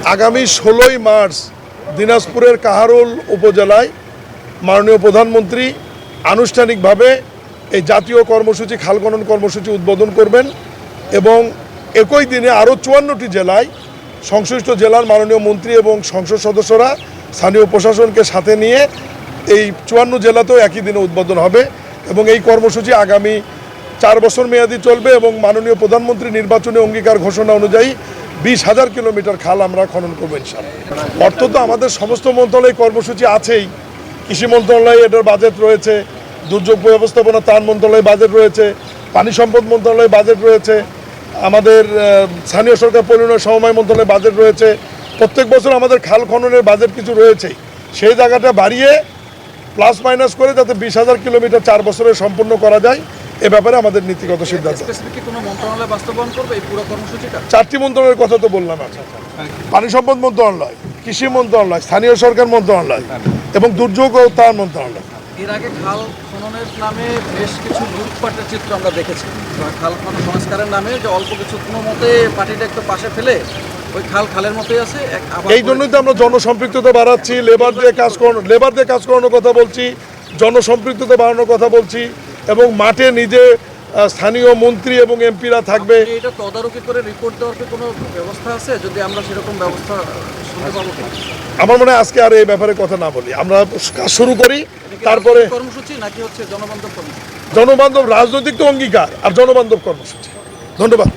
আগামী 16ই মার্চ দিনাজপুরের কাহারোল উপজেলায় মাননীয় প্রধানমন্ত্রী আনুষ্ঠানিকভাবে এই জাতীয় কর্মসূচি খাল খনন কর্মসূচি উদ্বোধন করবেন এবং একই দিনে আরও 54টি জেলায় সংশ্লিষ্ট জেলার মাননীয় মন্ত্রী এবং সংসদ সদস্যরা স্থানীয় প্রশাসনকে সাথে নিয়ে এই 54 জেলাতেও একই দিনে উদ্বোধন হবে এবং এই কর্মসূচি আগামী 4 বছর মেয়াদি চলবে এবং মাননীয় প্রধানমন্ত্রী নির্বাচনী অঙ্গীকার ঘোষণা অনুযায়ী 20,000 কিলোমিটার খাল আমরা খনন করবো ইনশাআল্লাহ। অর্থ তো আমাদের সমস্ত মন্ত্রণালয় কর্মসূচি আছেই। কৃষি মন্ত্রণালয়ে এটার বাজেট রয়েছে, দুর্যোগ ব্যবস্থাপনা ত্রাণ মন্ত্রণালয়ে বাজেট রয়েছে, পানি সম্পদ মন্ত্রণালয়ে বাজেট রয়েছে, আমাদের স্থানীয় সরকার পরিবহন সমবায় মন্ত্রণালয়ে বাজেট রয়েছে। প্রত্যেক বছর আমাদের খাল খননের বাজেট কিছু রয়েছেই, সেই জায়গাটা বাড়িয়ে প্লাস মাইনাস করে যাতে 20,000 কিলোমিটার 4 বছরে সম্পূর্ণ করা যায় এ ব্যাপারে আমাদের নীতিগত সিদ্ধান্ত। 4টি মন্ত্রণালয়ের কথা তো বললাম, পানি সম্পদ মন্ত্রণালয়, কৃষি মন্ত্রণালয়, স্থানীয় সরকার মন্ত্রণালয় এবং দুর্যোগ ও ত্রাণ মন্ত্রণালয়। এর আগে খাল খননের নামে বেশ কিছু লুটপাটের চিত্র আমরা দেখেছি। খাল খনন সংস্কারের নামে যে অল্প কিছু কোনো মতে পার্টিটা একটু পাশে ফেলে ওই খালের মতোই আছে। এই জন্যই তো আমরা জনসম্পৃক্ততা বাড়াচ্ছি, লেবার দিয়ে কাজ করানোর কথা বলছি, জনসম্পৃক্ততা বাড়ানোর কথা বলছি এবং মাঠে নিজে স্থানীয় মন্ত্রী এবং এমপিরা থাকবে। এটা তদারকি করে রিপোর্ট দেওয়ার কি কোনো ব্যবস্থা আছে? যদি আমরা সেরকম ব্যবস্থা শুনতে পাবো কিনা? আমার মনে হয় আজকে আর এই ব্যাপারে কথা না বলি, আমরা কাজ শুরু করি। তারপরে কর্মসূচি নাকি হচ্ছে জনবান্ধব কর্মসূচি? জনবান্ধব রাজনৈতিক তো অঙ্গীকার আর জনবান্ধব কর্মসূচি। ধন্যবাদ।